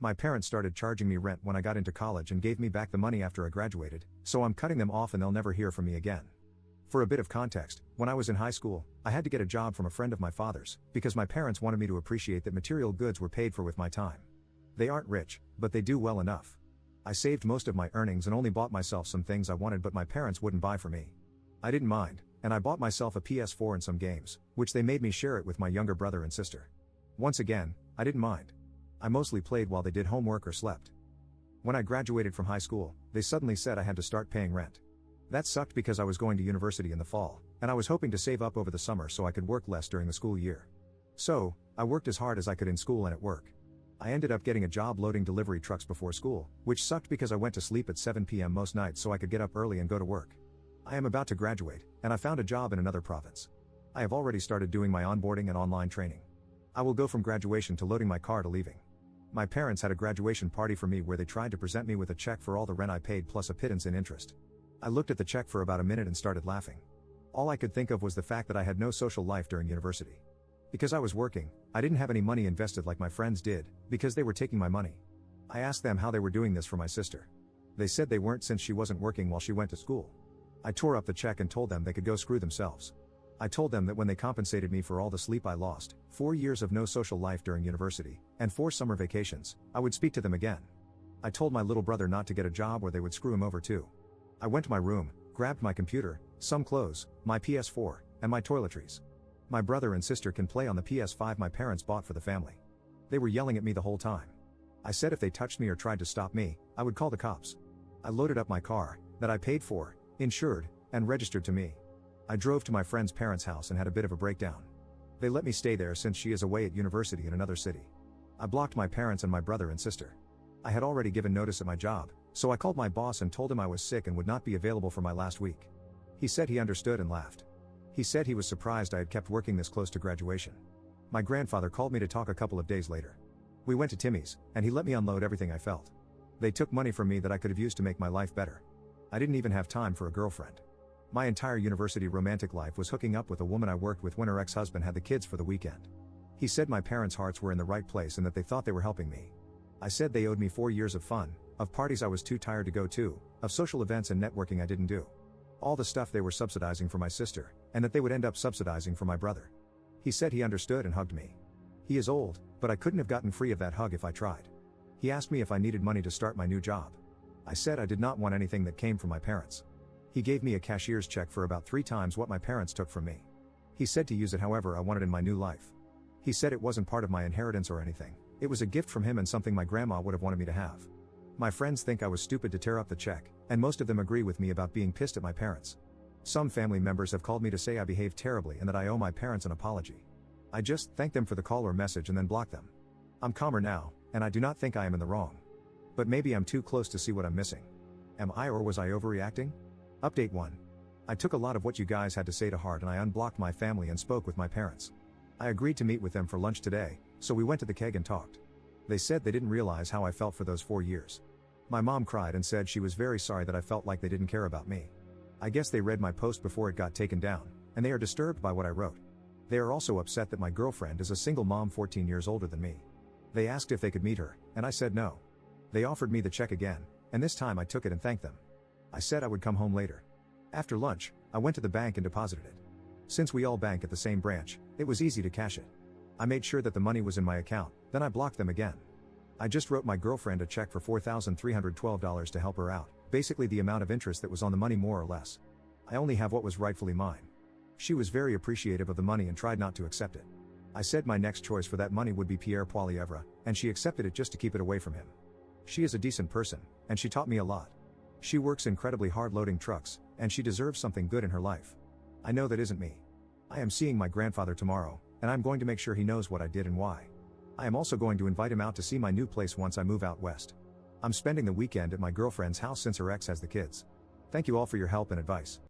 My parents started charging me rent when I got into college and gave me back the money after I graduated, so I'm cutting them off and they'll never hear from me again. For a bit of context, when I was in high school, I had to get a job from a friend of my father's, because my parents wanted me to appreciate that material goods were paid for with my time. They aren't rich, but they do well enough. I saved most of my earnings and only bought myself some things I wanted but my parents wouldn't buy for me. I didn't mind, and I bought myself a PS4 and some games, which they made me share it with my younger brother and sister. Once again, I didn't mind. I mostly played while they did homework or slept. When I graduated from high school, they suddenly said I had to start paying rent. That sucked because I was going to university in the fall, and I was hoping to save up over the summer so I could work less during the school year. So, I worked as hard as I could in school and at work. I ended up getting a job loading delivery trucks before school, which sucked because I went to sleep at 7 p.m. most nights so I could get up early and go to work. I am about to graduate, and I found a job in another province. I have already started doing my onboarding and online training. I will go from graduation to loading my car to leaving. My parents had a graduation party for me where they tried to present me with a check for all the rent I paid plus a pittance in interest. I looked at the check for about a minute and started laughing. All I could think of was the fact that I had no social life during university. Because I was working, I didn't have any money invested like my friends did, because they were taking my money. I asked them how they were doing this for my sister. They said they weren't since she wasn't working while she went to school. I tore up the check and told them they could go screw themselves. I told them that when they compensated me for all the sleep I lost, 4 years of no social life during university, and 4 summer vacations, I would speak to them again. I told my little brother not to get a job or they would screw him over too. I went to my room, grabbed my computer, some clothes, my PS4, and my toiletries. My brother and sister can play on the PS5 my parents bought for the family. They were yelling at me the whole time. I said if they touched me or tried to stop me, I would call the cops. I loaded up my car, that I paid for, insured, and registered to me. I drove to my friend's parents' house and had a bit of a breakdown. They let me stay there since she is away at university in another city. I blocked my parents and my brother and sister. I had already given notice at my job, so I called my boss and told him I was sick and would not be available for my last week. He said he understood and laughed. He said he was surprised I had kept working this close to graduation. My grandfather called me to talk a couple of days later. We went to Timmy's, and he let me unload everything I felt. They took money from me that I could have used to make my life better. I didn't even have time for a girlfriend. My entire university romantic life was hooking up with a woman I worked with when her ex-husband had the kids for the weekend. He said my parents' hearts were in the right place and that they thought they were helping me. I said they owed me 4 years of fun, of parties I was too tired to go to, of social events and networking I didn't do. All the stuff they were subsidizing for my sister, and that they would end up subsidizing for my brother. He said he understood and hugged me. He is old, but I couldn't have gotten free of that hug if I tried. He asked me if I needed money to start my new job. I said I did not want anything that came from my parents. He gave me a cashier's check for about 3 times what my parents took from me. He said to use it however I wanted in my new life. He said it wasn't part of my inheritance or anything, it was a gift from him and something my grandma would have wanted me to have. My friends think I was stupid to tear up the check, and most of them agree with me about being pissed at my parents. Some family members have called me to say I behaved terribly and that I owe my parents an apology. I just thank them for the call or message and then block them. I'm calmer now, and I do not think I am in the wrong. But maybe I'm too close to see what I'm missing. Am I or was I overreacting? Update 1. I took a lot of what you guys had to say to heart and I unblocked my family and spoke with my parents. I agreed to meet with them for lunch today, so we went to the keg and talked. They said they didn't realize how I felt for those 4 years. My mom cried and said she was very sorry that I felt like they didn't care about me. I guess they read my post before it got taken down, and they are disturbed by what I wrote. They are also upset that my girlfriend is a single mom 14 years older than me. They asked if they could meet her, and I said no. They offered me the check again, and this time I took it and thanked them. I said I would come home later. After lunch, I went to the bank and deposited it. Since we all bank at the same branch, it was easy to cash it. I made sure that the money was in my account, then I blocked them again. I just wrote my girlfriend a check for $4,312 to help her out, basically the amount of interest that was on the money more or less. I only have what was rightfully mine. She was very appreciative of the money and tried not to accept it. I said my next choice for that money would be Pierre Poilievre, and she accepted it just to keep it away from him. She is a decent person, and she taught me a lot. She works incredibly hard loading trucks, and she deserves something good in her life. I know that isn't me. I am seeing my grandfather tomorrow, and I'm going to make sure he knows what I did and why. I am also going to invite him out to see my new place once I move out west. I'm spending the weekend at my girlfriend's house since her ex has the kids. Thank you all for your help and advice.